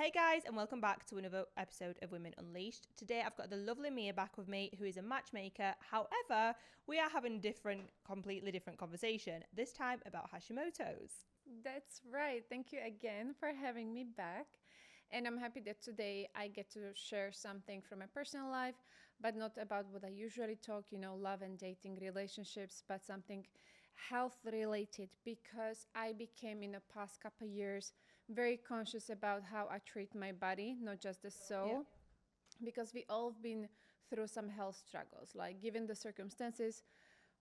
Hey guys, and welcome back to another episode of Women Unleashed. Today I've got the lovely Mia back with me, who is a matchmaker. However, we are having a completely different conversation, this time about Hashimoto's. That's right. Thank you again for having me back. And I'm happy that today I get to share something from my personal life, but not about what I usually talk, love and dating relationships, but something health related, because I became in the past couple of years very conscious about how I treat my body, not just the soul. Because we all been through some health struggles, like given the circumstances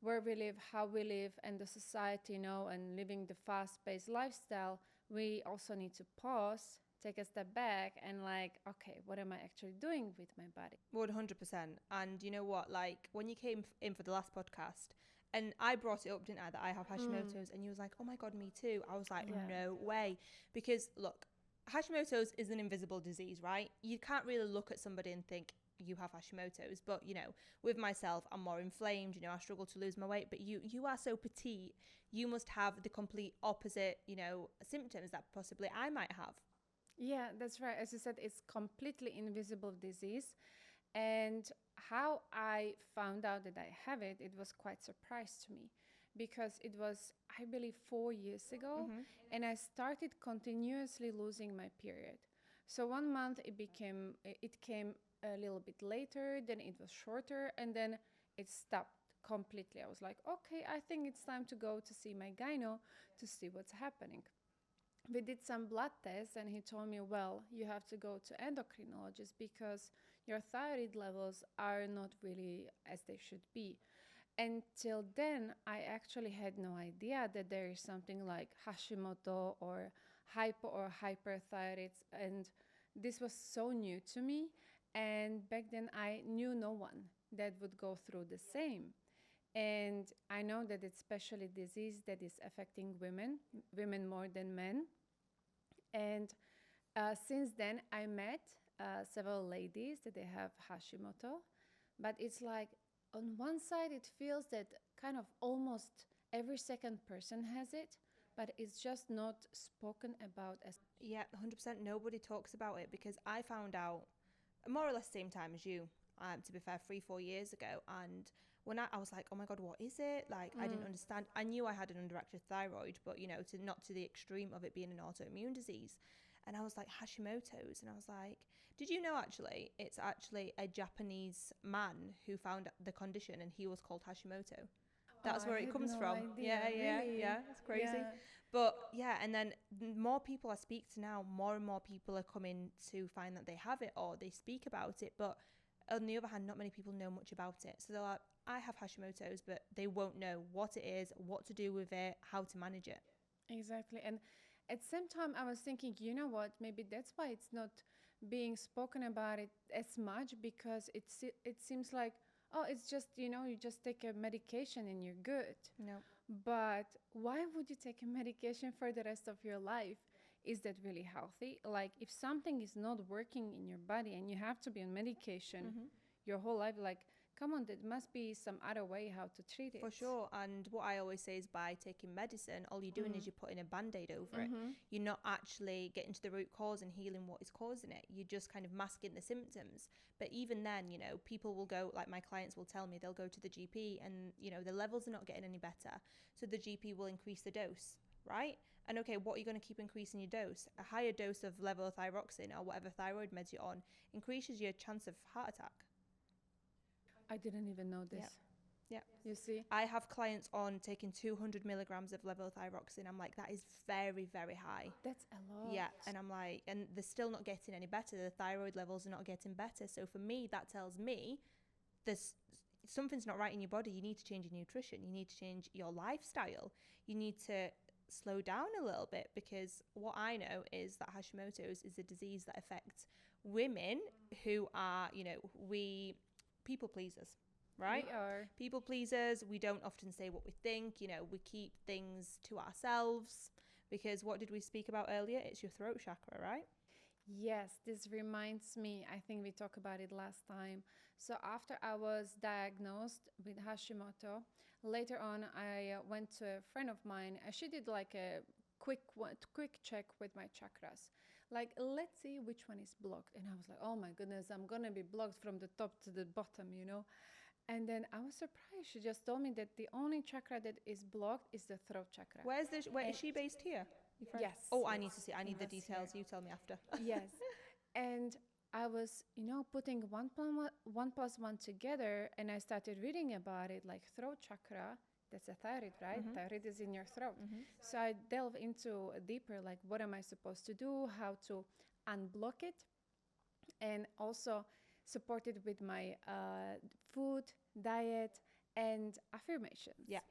where we live, how we live, and the society, and living the fast-paced lifestyle, we also need to pause, take a step back, and okay, what am I actually doing with my body? 100%. And you know what? Like, when you came in for the last podcast, and I brought it up, didn't I, that I have Hashimoto's, and you was like, oh my God, me too. I was like, Yeah. no way. Because, look, Hashimoto's is an invisible disease, right? You can't really look at somebody and think, you have Hashimoto's, but with myself, I'm more inflamed, I struggle to lose my weight, but you are so petite, you must have the complete opposite, symptoms that possibly I might have. Yeah, that's right. As you said, it's completely invisible disease. And how I found out that I have it, it was quite surprise to me, because it was, I believe, 4 years ago, and I started continuously losing my period. So 1 month it came a little bit later, then it was shorter, and then it stopped completely. I was like, okay, I think it's time to go to see my gyno to see what's happening. We did some blood tests, and he told me, well, you have to go to endocrinologist because your thyroid levels are not really as they should be. Until then, I actually had no idea that there is something like Hashimoto or hypo or hyperthyroid, and this was so new to me. And back then, I knew no one that would go through the same. And I know that it's especially disease that is affecting women more than men. And since then, I met several ladies that they have Hashimoto, but it's like on one side, it feels that kind of almost every second person has it, but it's just not spoken about as. Yeah, 100%. Nobody talks about it because I found out more or less the same time as you. To be fair, 3-4 years ago, and when I was like, oh my God, what is it? Like, I didn't understand. I knew I had an underactive thyroid, but not to the extreme of it being an autoimmune disease. And I was like, Hashimoto's, and I was like, did you know actually it's actually a Japanese man who found the condition, and he was called Hashimoto. That's where I it had comes no from. idea, really. It's crazy. Yeah. But yeah, and then more people I speak to now, more and more people are coming to find that they have it or they speak about it. But on the other hand, not many people know much about it. So they're like, I have Hashimoto's, but they won't know what it is, what to do with it, how to manage it. Exactly. And at the same time, I was thinking, you know what, maybe that's why it's not being spoken about it as much, because it seems like, oh, it's just, you just take a medication and you're good. No. But why would you take a medication for the rest of your life? Is that really healthy? Like, if something is not working in your body and you have to be on medication your whole life, like, come on, there must be some other way how to treat it. For sure. And what I always say is, by taking medicine, all you're doing is you're putting a band-aid over it. You're not actually getting to the root cause and healing what is causing it. You're just kind of masking the symptoms. But even then, people will go, like my clients will tell me, they'll go to the GP and, the levels are not getting any better. So the GP will increase the dose, right? And okay, what are you going to keep increasing your dose? A higher dose of levothyroxine or whatever thyroid meds you're on increases your chance of heart attack. I didn't even know this. Yeah. You see? I have clients on taking 200 milligrams of levothyroxine. I'm like, that is very, very high. That's a lot. Yeah. And I'm like, and they're still not getting any better. The thyroid levels are not getting better. So for me, that tells me there's something's not right in your body. You need to change your nutrition. You need to change your lifestyle. You need to slow down a little bit, because what I know is that Hashimoto's is a disease that affects women who are, we people pleasers, right? We are. People pleasers. We don't often say what we think. We keep things to ourselves, because what did we speak about earlier? It's your throat chakra, right? Yes, this reminds me, I think we talked about it last time. So after I was diagnosed with Hashimoto, later on I went to a friend of mine. She did like a quick check with my chakras. like, let's see which one is blocked. And I was like, oh my goodness, I'm going to be blocked from the top to the bottom, you know. And then I was surprised. She just told me that the only chakra that is blocked is the throat chakra. Where is she based here? Yes. Oh, I yes. need to see. I need the It was details. here. You tell me after. Yes. And I was, you know, putting one plus one together, and I started reading about it, like throat chakra. That's a thyroid, right? Mhm. Thyroid is in your throat. Mhm. So I delve into deeper, like what am I supposed to do, how to unblock it, and also support it with my food, diet, and affirmations. Yeah.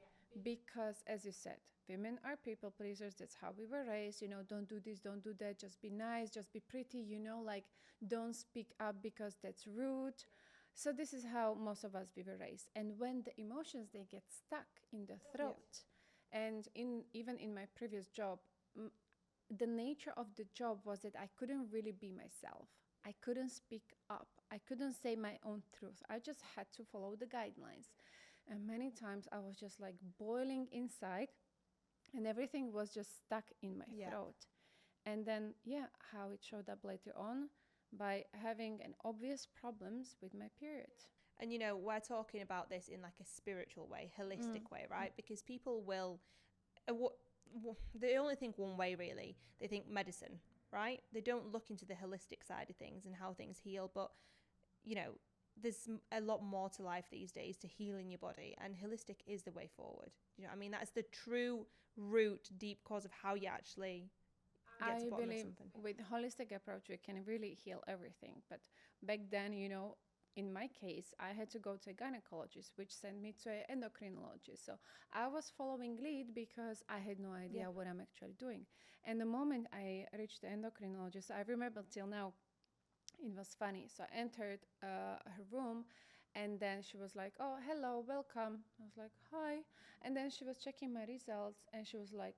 Because, as you said, women are people pleasers. That's how we were raised. You know, don't do this, don't do that. Just be nice, just be pretty. You know, like don't speak up because that's rude. So this is how most of us we were raised. And when the emotions they get stuck in the throat, and in even in my previous job, the nature of the job was that I couldn't really be myself. I couldn't speak up. I couldn't say my own truth. I just had to follow the guidelines. And many times I was just like boiling inside and everything was just stuck in my throat. And then, yeah, how it showed up later on by having an obvious problems with my period. And you know, we're talking about this in like a spiritual way, holistic way, right? Because people will, they only think one way really. They think medicine, right? They don't look into the holistic side of things and how things heal. But you know, there's a lot more to life these days to healing your body, and holistic is the way forward. You know what I mean? That's the true root, deep cause of how you actually get to the bottom of something. With holistic approach we can really heal everything. But back then, you know, in my case, I had to go to a gynecologist, which sent me to an endocrinologist. So I was following lead because I had no idea what I'm actually doing. And the moment I reached the endocrinologist, I remember till now, it was funny. So I entered her room, and then she was like, oh, hello, welcome. I was like, hi. And then she was checking my results, and she was like,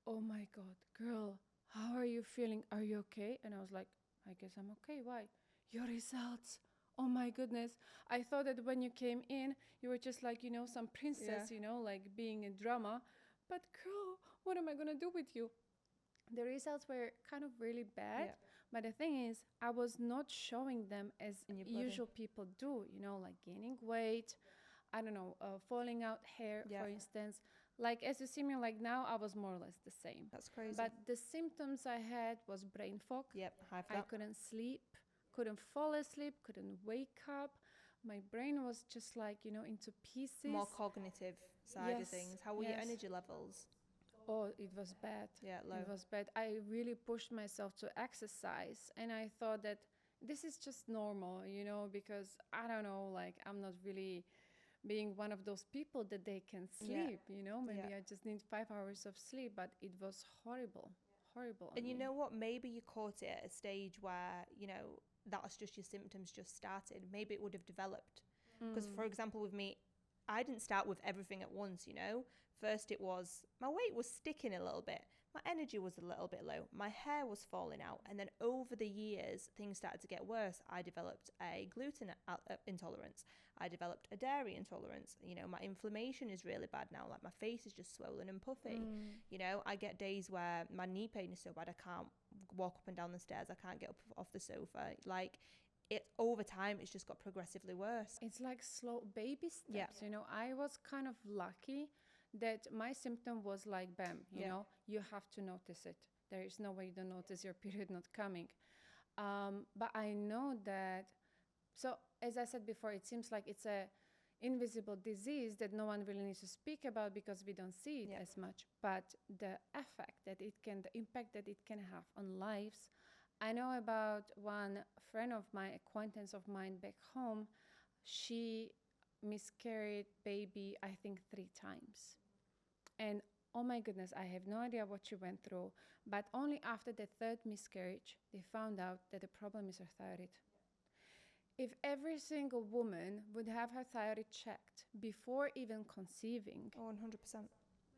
oh my God, girl, how are you feeling? Are you okay? And I was like, I guess I'm okay. Why? Your results. Oh my goodness. I thought that when you came in, you were just like, you know, some princess, you know, like being a drama. But girl, what am I going to do with you? The results were kind of really bad. But the thing is, I was not showing them as usual people do, you know, like gaining weight, I don't know, falling out hair, for instance. Like, as you see me, like now, I was more or less the same. That's crazy. But the symptoms I had was brain fog. I couldn't sleep, couldn't fall asleep, couldn't wake up. My brain was just like, you know, into pieces. More cognitive side of things. How were your energy levels? Oh, it was bad. Low. It was bad. I really pushed myself to exercise, and I thought that this is just normal, you know, because I don't know, like I'm not really being one of those people that they can sleep, you know, maybe I just need 5 hours of sleep, but it was horrible. And you know what? Maybe you caught it at a stage where, you know, that's just your symptoms just started. Maybe it would have developed. Because, for example, with me, I didn't start with everything at once, you know. First it was, my weight was sticking a little bit. My energy was a little bit low. My hair was falling out. And then over the years, things started to get worse. I developed a gluten intolerance. I developed a dairy intolerance. You know, my inflammation is really bad now. Like my face is just swollen and puffy. You know, I get days where my knee pain is so bad I can't walk up and down the stairs. I can't get up off the sofa. Like, it over time it's just got progressively worse. It's like slow baby steps. You know, I was kind of lucky that my symptom was like bam, you know, you have to notice it. There is no way you don't notice your period not coming. But I know that, so as I said before, it seems like it's a invisible disease that no one really needs to speak about because we don't see it as much. But the effect that it can, the impact that it can have on lives. I know about one friend of mine, acquaintance of mine back home. She miscarried baby, I think 3 times. And oh my goodness, I have no idea what she went through. But only after the 3rd miscarriage, they found out that the problem is her thyroid. If every single woman would have her thyroid checked before even conceiving. Oh, 100%.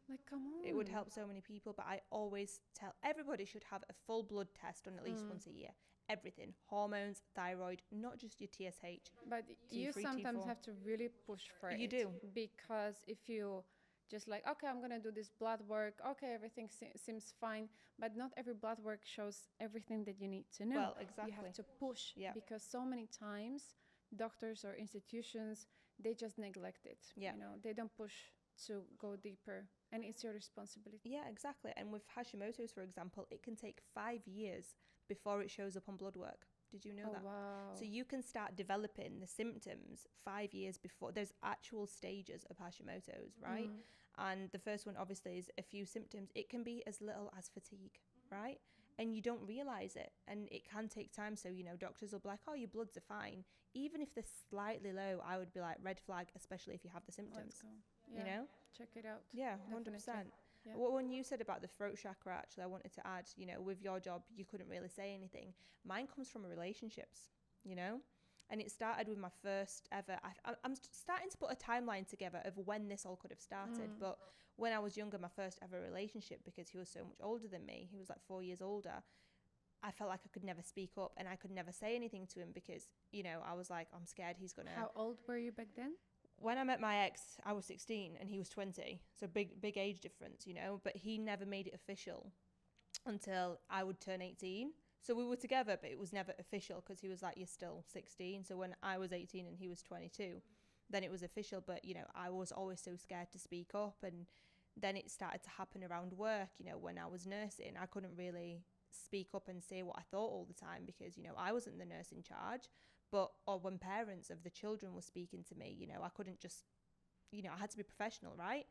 Like, come on. It would help so many people, but I always tell everybody should have a full blood test done at least once a year. Everything, hormones, thyroid, not just your TSH. But you sometimes have to really push for it. You do. Because if you just like, okay, I'm going to do this blood work. Okay, everything seems fine. But not every blood work shows everything that you need to know. Well, exactly. You have to push, because so many times doctors or institutions, they just neglect it. Yeah. You know, they don't push to go deeper, and it's your responsibility. Yeah, exactly. And with Hashimoto's, for example, it can take 5 years before it shows up on blood work. Did you know that? Wow. So you can start developing the symptoms 5 years before. There's actual stages of Hashimoto's, right? And the first one obviously is a few symptoms. It can be as little as fatigue, right? And you don't realize it, and it can take time. So, you know, doctors will be like, oh, your bloods are fine. Even if they're slightly low, I would be like, red flag, especially if you have the symptoms. Let's go. Yeah. You know? Check it out. Yeah, Definitely. 100%. Yeah. When you said about the throat chakra, actually, I wanted to add, you know, with your job, you couldn't really say anything. Mine comes from relationships, you know? And it started with my first ever, I'm starting to put a timeline together of when this all could have started. But when I was younger, my first ever relationship, because he was so much older than me, he was like 4 years older, I felt like I could never speak up and I could never say anything to him because, you know, I was like, I'm scared he's going to... How old were you back then? When I met my ex, I was 16 and he was 20. So big age difference, you know, but he never made it official until I would turn 18. So we were together, but it was never official because he was like, you're still 16. So when I was 18 and he was 22, then it was official. But, you know, I was always so scared to speak up. And then it started to happen around work, you know, when I was nursing, I couldn't really speak up and say what I thought all the time because, you know, I wasn't the nurse in charge. But, or when parents of the children were speaking to me, you know, I couldn't just, you know, I had to be professional, right?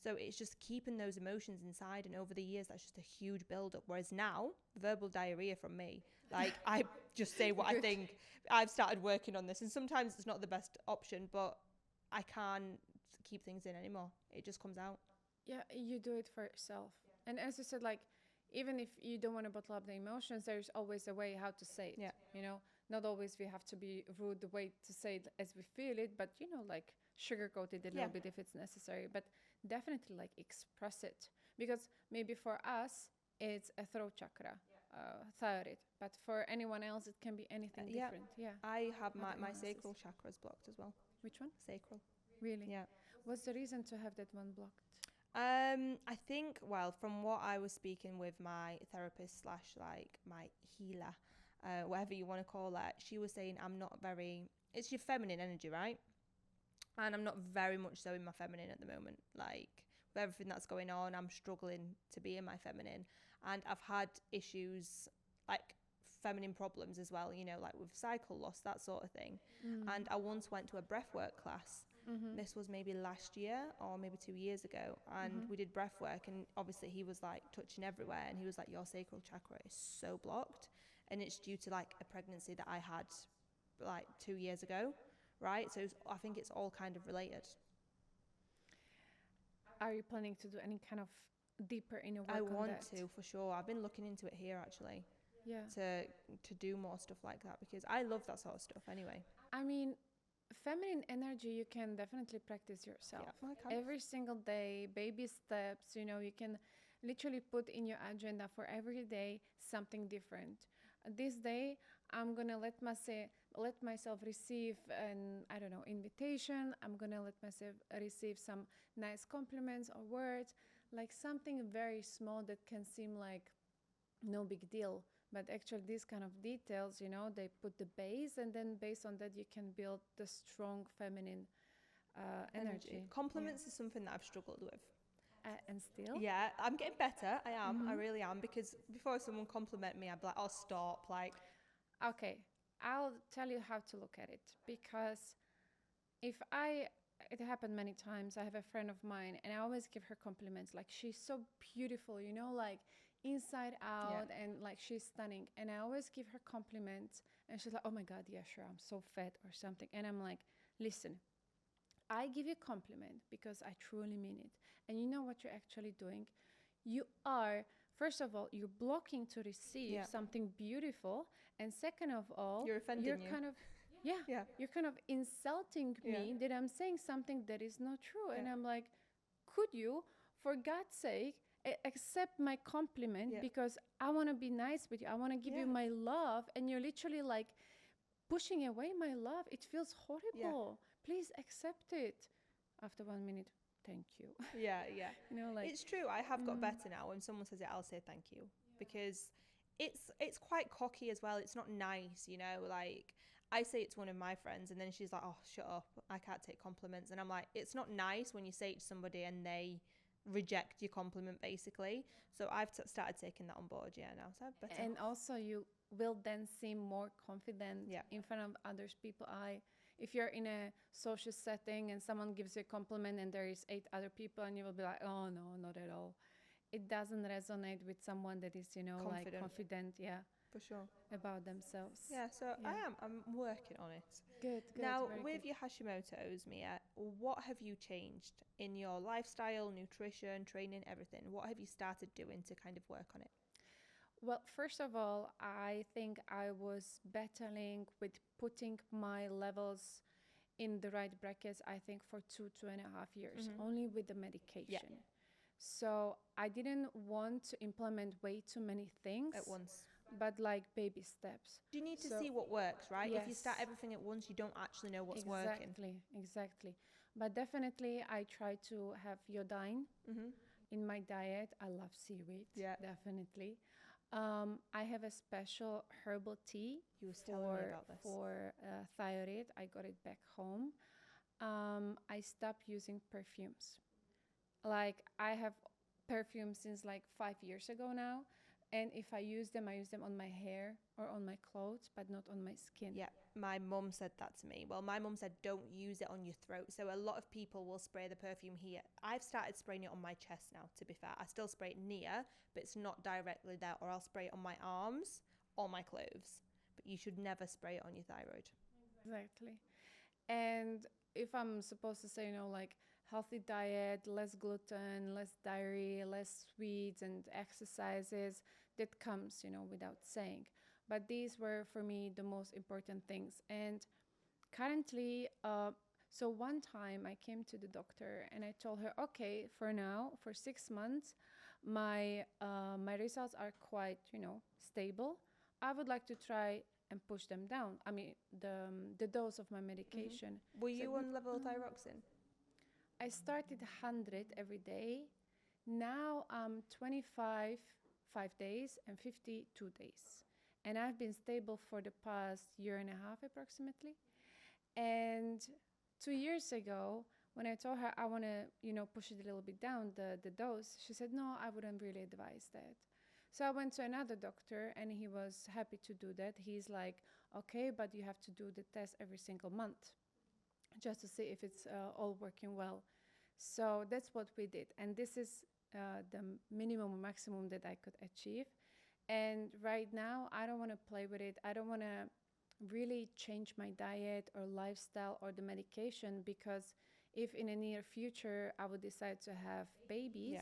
So it's just keeping those emotions inside. And over the years, that's just a huge buildup. Whereas now, verbal diarrhea from me, like I just say what I think. I've started working on this. And sometimes it's not the best option, but I can't keep things in anymore. It just comes out. Yeah, you do it for yourself. And as you said, like, even if you don't want to bottle up the emotions, there's always a way how to say it. Yeah. You know, not always we have to be rude the way to say it as we feel it, but, you know, like sugarcoat it a little bit if it's necessary. But definitely like express it. Because maybe for us, it's a throat chakra, thyroid. But for anyone else, it can be anything different. Yeah. I have my sacral chakras blocked as well. Which one? Sacral. Really? Yeah. What's the reason to have that one blocked? I think, well, from what I was speaking with my therapist slash like my healer, whatever you want to call that, she was saying I'm not very, it's your feminine energy, right? And I'm not very much so in my feminine at the moment. Like with everything that's going on, I'm struggling to be in my feminine. And I've had issues like feminine problems as well, you know, like with cycle loss, that sort of thing. And I once went to a breathwork class. This was maybe last year or maybe 2 years ago, and we did breath work, and obviously he was like touching everywhere, and he was like, your sacral chakra is so blocked, and it's due to like a pregnancy that I had like 2 years ago, right? So I think it's all kind of related. Are you planning to do any kind of deeper inner work I on want that? to, for sure. I've been looking into it here actually. Yeah. To do more stuff like that because I love that sort of stuff anyway. I mean, feminine energy you can definitely practice yourself. Yeah, I can. Every single day, baby steps, you know, you can literally put in your agenda for every day something different. This day I'm gonna let myself receive an, I don't know, invitation. I'm gonna let myself receive some nice compliments or words, like something very small that can seem like no big deal. But actually these kind of details, you know, they put the base, and then based on that you can build the strong feminine energy. Compliments is something that I've struggled with. And still? Yeah, I'm getting better. I am. I really am. Because before someone compliment me, I'd be like, oh, stop. Like, okay, I'll tell you how to look at it. Because it happened many times. I have a friend of mine, and I always give her compliments. Like, she's so beautiful, you know, like inside out, and like she's stunning. And I always give her compliments, and she's like, oh my God, yeah, sure, I'm so fat or something. And I'm like, listen, I give you a compliment because I truly mean it. And you know what you're actually doing? You are, first of all, you're blocking to receive something beautiful. And second of all, you're offending you're kind of, you're kind of insulting me that I'm saying something that is not true. And I'm like, could you, for God's sake, accept my compliment because I want to be nice with you. I want to give you my love. And you're literally like pushing away my love. It feels horrible. Please accept it. After 1 minute, thank you. Yeah, yeah. Like It's true. I have got better now. When someone says it, I'll say thank you, because it's quite cocky as well. It's not nice, like I say it to one of my friends and then she's like, oh, shut up, I can't take compliments. And I'm like, it's not nice when you say it to somebody and they reject your compliment, basically. So I've started taking that on board, now. So better. And also you will then seem more confident Yeah. in front of others people. If you're in a social setting and someone gives you a compliment and there is 8 other people and you will be like, oh no, not at all. It doesn't resonate with someone that is, like confident, For sure. about themselves. Yeah, so I'm working on it. Good. Now, with your Hashimoto's, Mia, what have you changed in your lifestyle, nutrition, training, everything? What have you started doing to kind of work on it? Well, first of all, I think I was battling with putting my levels in the right brackets, I think, for 2.5 years, only with the medication. Yeah. So I didn't want to implement way too many things At once. but like baby steps. You need to see what works, right? Yes. If you start everything at once, you don't actually know what's working. Exactly. But definitely I try to have iodine in my diet. I love seaweed, definitely. I have a special herbal tea for thyroid. I got it back home. I stopped using perfumes. Like I have perfume since like 5 years ago now. And if I use them on my hair or on my clothes, but not on my skin. Yeah, my mum said that to me. Well, my mum said don't use it on your throat. So a lot of people will spray the perfume here. I've started spraying it on my chest now, to be fair. I still spray it near, but it's not directly there. Or I'll spray it on my arms or my clothes. But you should never spray it on your thyroid. Exactly. And if I'm supposed to say, like healthy diet, less gluten, less dairy, less sweets and exercises, that comes, without saying. But these were for me the most important things. And currently, so one time I came to the doctor and I told her, okay, for now, for 6 months, my results are quite, stable. I would like to try and push them down. I mean, the dose of my medication. Were you on levothyroxine? I started 100 every day. Now I'm 25 5 days and 52 days. And I've been stable for the past year and a half approximately. And 2 years ago, when I told her I want to, push it a little bit down, the dose, she said, no, I wouldn't really advise that. So I went to another doctor and he was happy to do that. He's like, okay, but you have to do the test every single month just to see if it's all working well. So that's what we did. And this is the minimum or maximum that I could achieve. And right now, I don't want to play with it. I don't want to really change my diet or lifestyle or the medication, because if in the near future I would decide to have babies,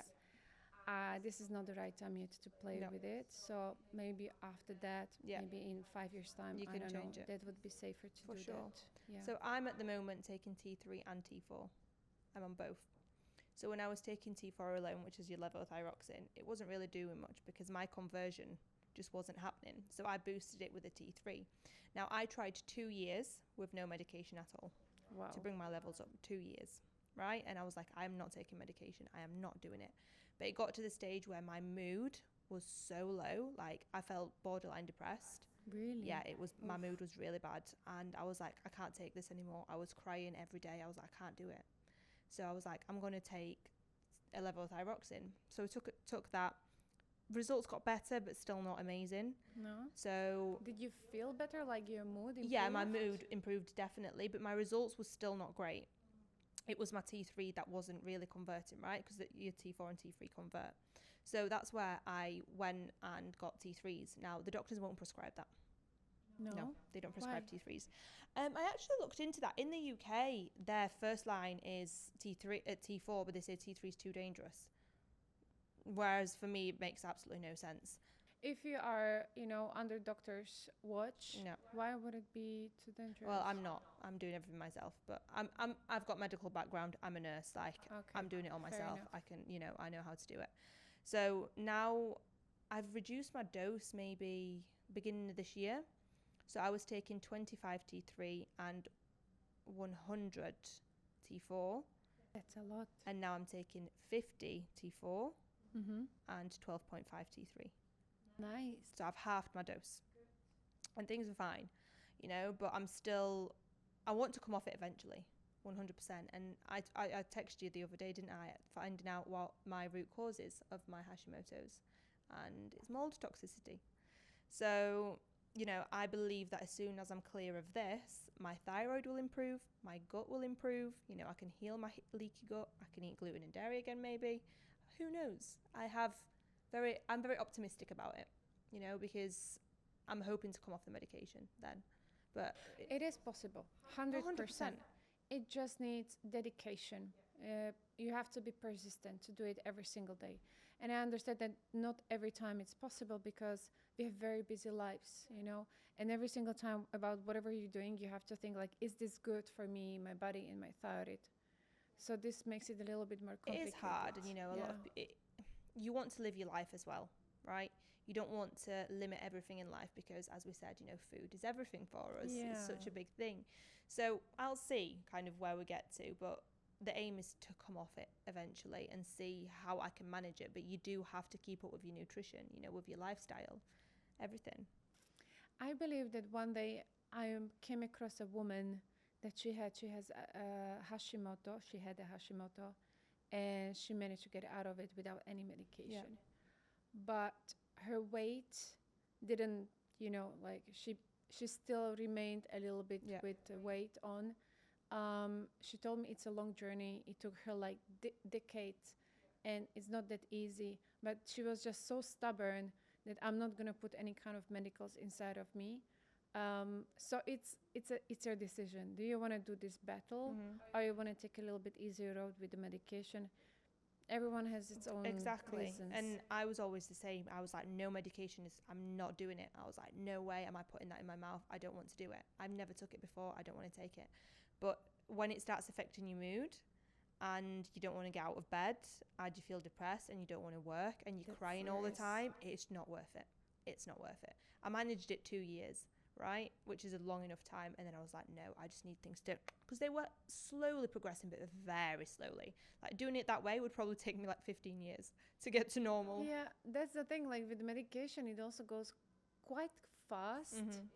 this is not the right time yet to play with it. So maybe after that, maybe in 5 years' time, you can change it. That would be safer to do that. Yeah. So I'm at the moment taking T3 and T4. I'm on both. So when I was taking T4 alone, which is your levothyroxine, it wasn't really doing much because my conversion just wasn't happening. So I boosted it with a T3. Now I tried 2 years with no medication at all to bring my levels up. 2 years, right? And I was like, I'm not taking medication. I am not doing it. But it got to the stage where my mood was so low, like I felt borderline depressed. Really? Yeah, it was. My mood was really bad, and I was like, I can't take this anymore. I was crying every day. I was like, I can't do it. So I was like, I'm going to take a levothyroxine. So I took that. Results got better, but still not amazing. No. So did you feel better, like your mood improved? Yeah, my mood improved definitely, but my results was still not great. It was my T3 that wasn't really converting, right? Because your T4 and T3 convert. So that's where I went and got T3s. Now, the doctors won't prescribe that. No, they don't prescribe T3s. I actually looked into that. In the UK, their first line is T4, but they say T3 is too dangerous. Whereas for me, it makes absolutely no sense. If you are, under doctor's watch, no. Why would it be too dangerous? Well, I'm not. I'm doing everything myself. But I've got medical background. I'm a nurse. Like, I'm doing it all myself. I can, I know how to do it. So now I've reduced my dose maybe beginning of this year. So I was taking 25 T3 and 100 T4. That's a lot. And now I'm taking 50 T4 Mm-hmm. and 12.5 T3. Nice. So I've halved my dose. And things are fine, you know, but I want to come off it eventually, 100%. And I texted you the other day, didn't I, finding out what my root cause is of my Hashimoto's. And it's mold toxicity. So, you know, I believe that as soon as I'm clear of this, my thyroid will improve, my gut will improve, you know, I can heal my leaky gut, I can eat gluten and dairy again maybe. Who knows? I'm very optimistic about it, you know, because I'm hoping to come off the medication then. But It is possible, 100%. 100%. It just needs dedication. You have to be persistent to do it every single day. And I understand that not every time it's possible because we have very busy lives, you know. And every single time about whatever you're doing, you have to think like, is this good for me, my body, and my thyroid? So this makes it a little bit more It complicated. is hard, and you know, you want to live your life as well, right? You don't want to limit everything in life because, as we said, you know, food is everything for us. Yeah. It's such a big thing. So I'll see kind of where we get to, but the aim is to come off it eventually and see how I can manage it. But you do have to keep up with your nutrition, you know, with your lifestyle, everything. I believe that one day I came across a woman that she has a Hashimoto. She had a Hashimoto, and she managed to get out of it without any medication. But her weight didn't, you know, like she still remained a little bit with the weight on. She told me it's a long journey. It took her like decades, and it's not that easy. But she was just so stubborn that I'm not gonna put any kind of medicals inside of me. So it's your decision. Do you want to do this battle, or you want to take a little bit easier road with the medication? Everyone has its own reasons. And I was always the same. I was like, no medication I'm not doing it. I was like, no way am I putting that in my mouth. I don't want to do it. I've never took it before. I don't want to take it. But when it starts affecting your mood and you don't want to get out of bed and you feel depressed and you don't want to work and you're crying all the time, it's not worth it. It's not worth it. I managed it 2 years, right? Which is a long enough time. And then I was like, no, I just need things to, because they were slowly progressing, but very slowly. Like doing it that way would probably take me like 15 years to get to normal. Yeah, that's the thing. Like with medication, it also goes quite fast.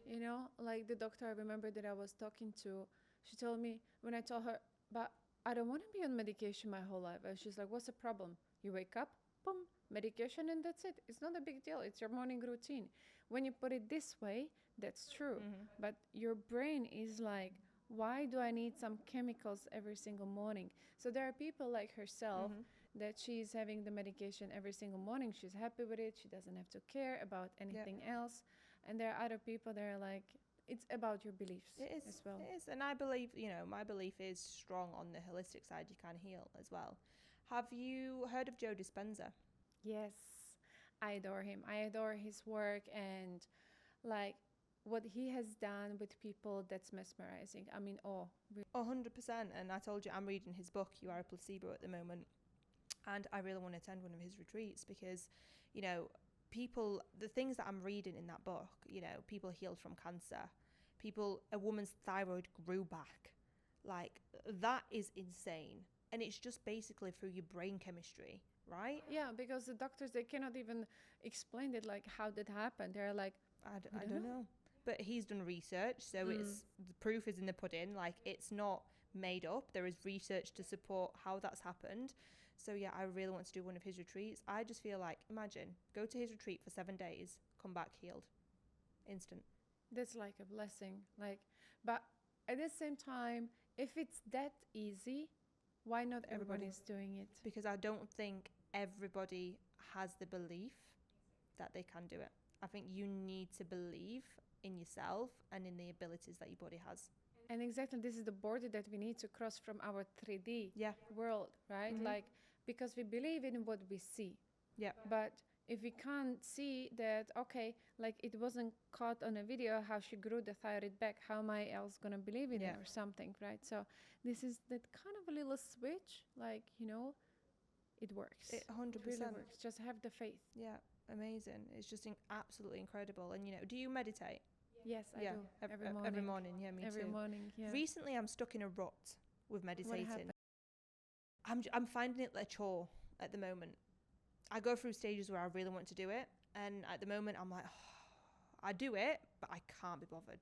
You know, like the doctor I remember that I was talking to, she told me when I told her, but I don't want to be on medication my whole life. And she's like, what's the problem? You wake up, boom, medication, and that's it. It's not a big deal. It's your morning routine. When you put it this way, that's true. But your brain is like, why do I need some chemicals every single morning? So there are people like herself that she's having the medication every single morning. She's happy with it. She doesn't have to care about anything else. And there are other people that are like, it's about your beliefs as well. It is. And I believe, you know, my belief is strong on the holistic side. You can heal as well. Have you heard of Joe Dispenza? Yes, I adore him. I adore his work and like what he has done with people, that's mesmerizing. I mean, 100%. And I told you I'm reading his book, You Are a Placebo, at the moment. And I really want to attend one of his retreats because, you know, the things that I'm reading in that book, you know, people healed from cancer, a woman's thyroid grew back. Like, that is insane. And it's just basically through your brain chemistry, right? Yeah, because the doctors, they cannot even explain it, like how that happened. They're like, I don't know. But he's done research, so it's the proof is in the pudding. Like, it's not made up. There is research to support how that's happened. So yeah, I really want to do one of his retreats. I just feel like, imagine, go to his retreat for 7 days, come back healed, instant. That's like a blessing. Like, but at the same time, if it's that easy, why not everybody's doing it? Because I don't think everybody has the belief that they can do it. I think you need to believe in yourself and in the abilities that your body has. And exactly, this is the border that we need to cross from our 3D world, right? Like, because we believe in what we see. Yeah. But if we can't see that, okay, like it wasn't caught on a video how she grew the thyroid back, how am I else gonna believe in it or something, right? So this is that kind of a little switch, like, you know, it works. It 100%. It really works. Just have the faith. Yeah, amazing. It's just absolutely incredible. And, you know, do you meditate? Yes, I do. Every morning. Every morning, yeah, me too. Every morning, yeah. Recently, I'm stuck in a rut with meditating. What happened? I'm finding it a chore at the moment. I go through stages where I really want to do it, and at the moment I'm like, oh, I do it, but I can't be bothered,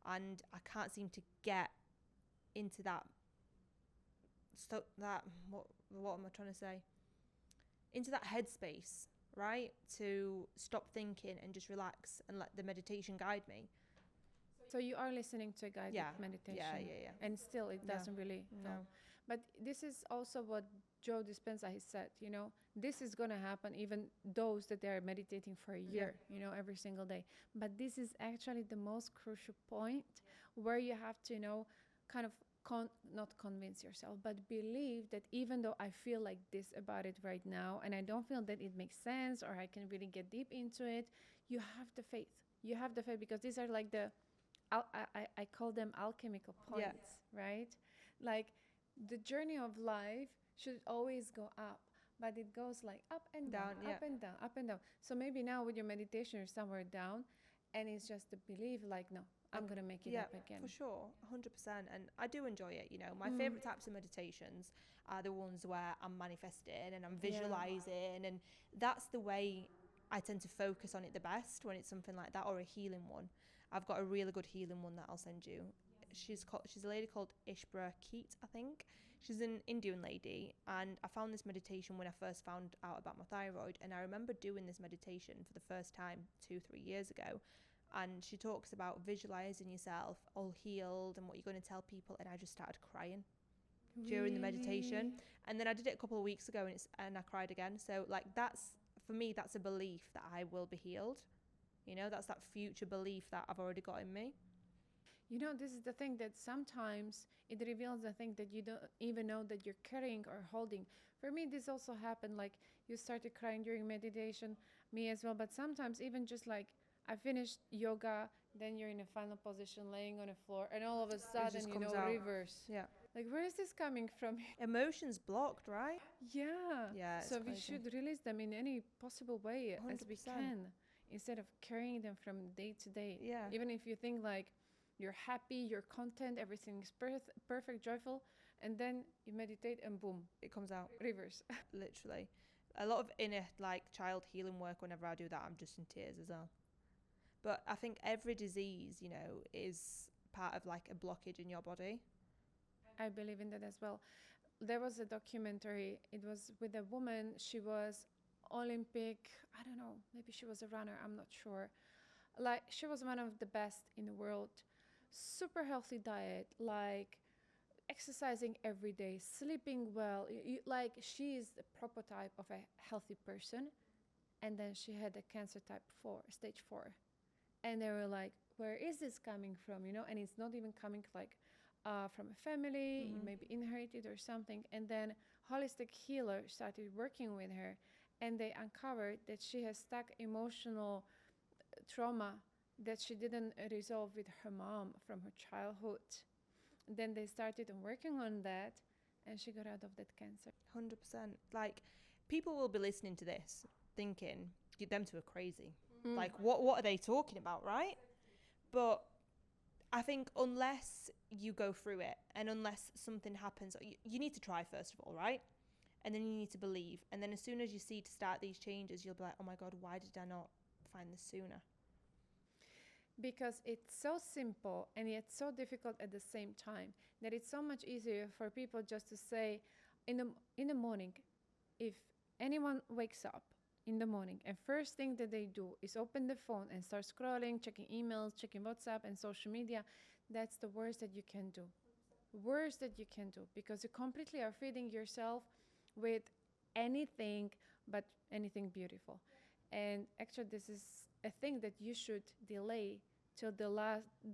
and I can't seem to get into that. So that what am I trying to say? Into that headspace, right? To stop thinking and just relax and let the meditation guide me. So you are listening to a guided meditation. Yeah. And still it doesn't really help. But this is also what Joe Dispenza has said, you know, this is going to happen even those that they are meditating for a year, you know, every single day. But this is actually the most crucial point where you have to, you know, kind of not convince yourself, but believe that even though I feel like this about it right now and I don't feel that it makes sense or I can really get deep into it, you have the faith. You have the faith, because these are like the, I call them alchemical points, right? Like the journey of life should always go up, but it goes like up and down, up and down, up and down. So maybe now with your meditation you're somewhere down, and it's just the belief like, no, I'm going to make it up again. For sure, 100%. And I do enjoy it, you know. My favourite types of meditations are the ones where I'm manifesting and I'm visualising, and that's the way I tend to focus on it the best when it's something like that, or a healing one. I've got a really good healing one that I'll send you. She's a lady called Ishbra Keet, I think. She's an Indian lady, and I found this meditation when I first found out about my thyroid, and I remember doing this meditation for the first time 2-3 years ago, and she talks about visualizing yourself all healed and what you're going to tell people, and I just started crying during the meditation. And then I did it a couple of weeks ago, and I cried again. So like, that's, for me, that's a belief that I will be healed. You know, that's that future belief that I've already got in me. You know, this is the thing, that sometimes it reveals the thing that you don't even know that you're carrying or holding. For me, this also happened, like you started crying during meditation, me as well. But sometimes even just like I finished yoga, then you're in a final position laying on the floor, and all of a sudden, you know, reverse. Yeah. Like, where is this coming from? Emotions blocked, right? Yeah. So we should release them in any possible way 100%. As we can, instead of carrying them from day to day. Yeah. Even if you think like you're happy, you're content, everything is perfect, joyful, and then you meditate and boom, it comes out. Reverse. Literally. A lot of inner like child healing work, whenever I do that, I'm just in tears as well. But I think every disease, you know, is part of like a blockage in your body. I believe in that as well. There was a documentary, it was with a woman, she was Olympic, I don't know, maybe she was a runner, I'm not sure. Like, she was one of the best in the world. Super healthy diet, like exercising every day, sleeping well. Like, she is the prototype of a healthy person. And then she had a cancer type 4, stage 4. And they were like, where is this coming from, you know? And it's not even coming like from a family, maybe inherited or something. And then holistic healer started working with her, and they uncovered that she has stuck emotional trauma that she didn't resolve with her mom from her childhood. Then they started working on that, and she got out of that cancer. 100%. Like, people will be listening to this thinking, them two are crazy. Like, what are they talking about, right? But I think unless you go through it, and unless something happens, you need to try first of all, right? And then you need to believe. And then as soon as you see to start these changes, you'll be like, oh my God, why did I not find this sooner? Because it's so simple and yet so difficult at the same time, that it's so much easier for people just to say in the morning, if anyone wakes up in the morning and first thing that they do is open the phone and start scrolling, checking emails, checking WhatsApp and social media, that's the worst that you can do. Worst that you can do, because you completely are feeding yourself with anything but anything beautiful. And actually, this is a thing that you should delay till the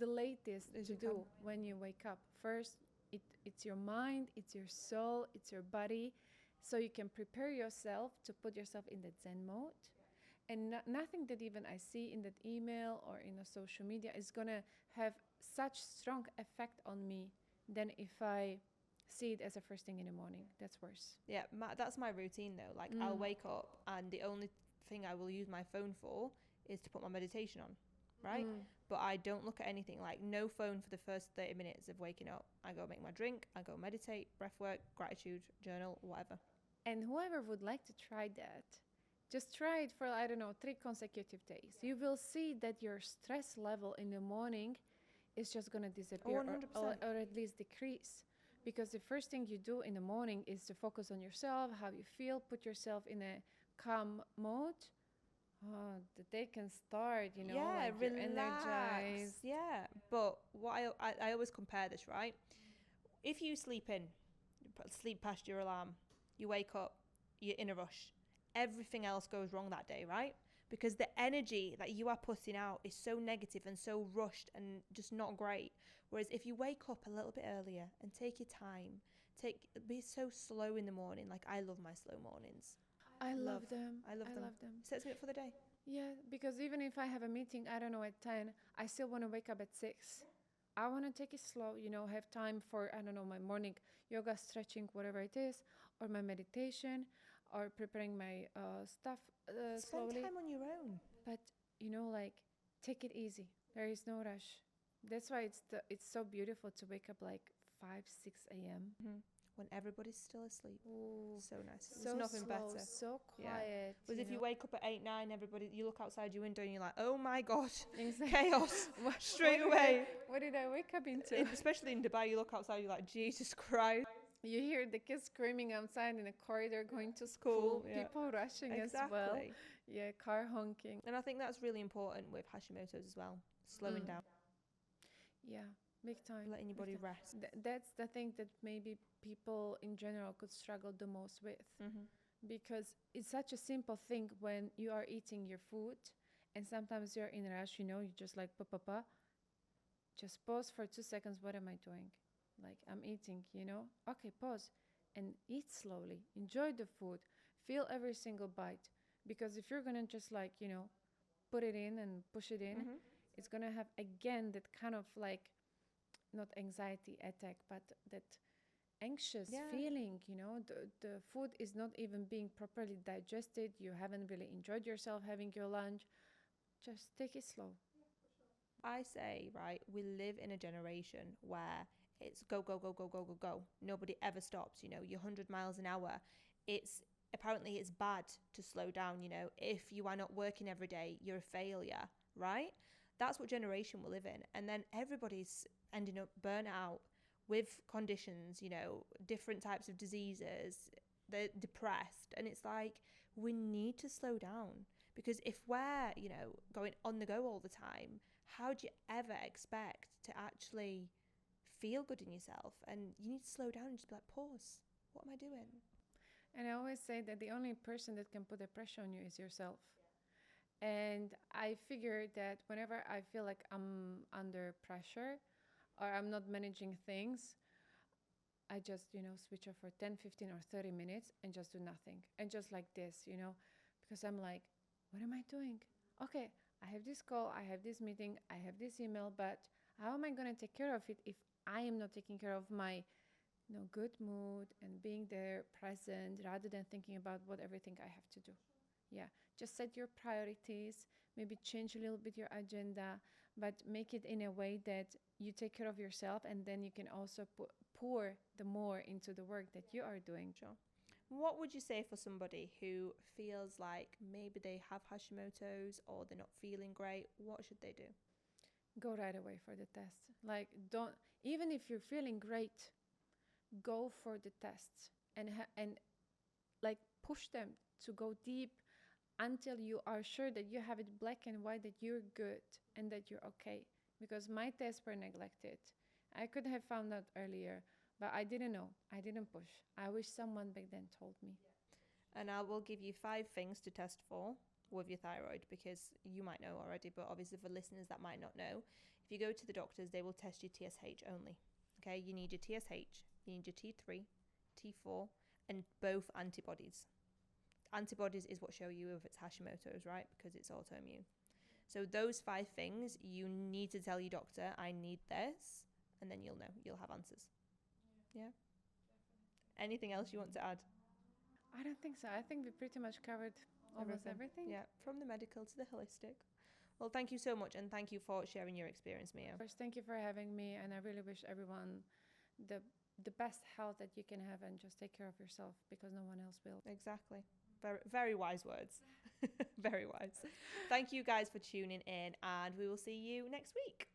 latest to do when you wake up. First, it's your mind, it's your soul, it's your body, so you can prepare yourself to put yourself in the Zen mode. And nothing that even I see in that email or in a social media is gonna have such strong effect on me than if I see it as a first thing in the morning. That's worse. Yeah, that's my routine though. Like, I'll wake up and the only thing I will use my phone for is to put my meditation on. right? But I don't look at anything, like no phone for the first 30 minutes of waking up. I go make my drink, I go meditate, breath work, gratitude, journal, whatever. And whoever would like to try that, just try it for, I don't know, 3 consecutive days. You will see that your stress level in the morning is just going to disappear, 100%. or at least decrease. Because the first thing you do in the morning is to focus on yourself, how you feel, put yourself in a calm mode. Oh, the day can start, you know, Yeah, like you're energized. Yeah, but what I always compare this, right? If you sleep past your alarm, you wake up, you're in a rush, everything else goes wrong that day, right? Because the energy that you are putting out is so negative and so rushed and just not great. Whereas if you wake up a little bit earlier and take your time, be so slow in the morning. Like, I love my slow mornings. I love them. I love them. Sets me up for the day. Yeah, because even if I have a meeting, I don't know, at 10, I still want to wake up at 6. I want to take it slow, you know, have time for, I don't know, my morning yoga, stretching, whatever it is, or my meditation, or preparing my stuff slowly. Spend time on your own. But, you know, like, take it easy. There is no rush. That's why it's so beautiful to wake up like 5, 6 a.m. When everybody's still asleep. Ooh, So nice. so There's nothing slow, better. so quiet. Because if you wake up at 8, 9, you look outside your window and you're like, oh my God, Exactly. chaos straight away. What did I wake up into? Especially in Dubai, you look outside, you're like, Jesus Christ. You hear the kids screaming outside in the corridor going to school, yeah. people rushing as well. Yeah, car honking. And I think that's really important with Hashimoto's as well, slowing down. Yeah, big time. Letting your body rest. That's the thing that maybe people in general could struggle the most with. Because it's such a simple thing when you are eating your food and sometimes you're in a rush, you know, you just like, just pause for 2 seconds. What am I doing? Like, I'm eating, you know? Okay, pause and eat slowly. Enjoy the food. Feel every single bite. Because if you're going to just like, you know, put it in and push it in, it's going to have, again, that kind of like, not anxiety attack, but that anxious feeling, you know? The food is not even being properly digested. You haven't really enjoyed yourself having your lunch. Just take it slow. I say, right, we live in a generation where it's go, go, go, go, go, go, go. Nobody ever stops, you know, you're 100 miles an hour. Apparently it's bad to slow down, you know. If you are not working every day, you're a failure, right? That's what generation we live in. And then everybody's ending up burnt out with conditions, you know, different types of diseases. They're depressed. And it's like, we need to slow down. Because if we're, you know, going on the go all the time, how do you ever expect to actually feel good in yourself? And you need to slow down and just be like, pause. What am I doing? And I always say that the only person that can put the pressure on you is yourself. And I figure that whenever I feel like I'm under pressure or I'm not managing things, I just, you know, switch off for 10, 15 or 30 minutes and just do nothing. And just like this, you know, because I'm like, what am I doing? Okay, I have this call, I have this meeting, I have this email, but how am I going to take care of it if I am not taking care of my, you know, good mood and being there present rather than thinking about what everything I have to do? Yeah, just set your priorities, maybe change a little bit your agenda, but make it in a way that you take care of yourself, and then you can also pour the more into the work that you are doing. Sure. What would you say for somebody who feels like maybe they have Hashimoto's or they're not feeling great? What should they do? Go right away for the test. Like, don't, even if you're feeling great, go for the tests and like push them to go deep until you are sure that you have it black and white, that you're good and that you're okay. Because my tests were neglected. I could have found out earlier, but I didn't know. I didn't push. I wish someone back then told me. And I will give you 5 things to test for with your thyroid, because you might know already, but obviously for listeners that might not know, if you go to the doctors, they will test your TSH only. Okay, you need your TSH, you need your T3, T4, and both antibodies. Antibodies is what show you if it's Hashimoto's, right? Because it's autoimmune. So those 5 things, you need to tell your doctor, I need this, and then you'll know. You'll have answers. Yeah? Anything else you want to add? I don't think so. I think we pretty much covered almost everything. Yeah, from the medical to the holistic. Well, thank you so much, and thank you for sharing your experience, Mia. First, thank you for having me, and I really wish everyone the best health that you can have, and just take care of yourself because no one else will. Exactly. Very, very wise words. Very wise. Thank you guys for tuning in, and we will see you next week.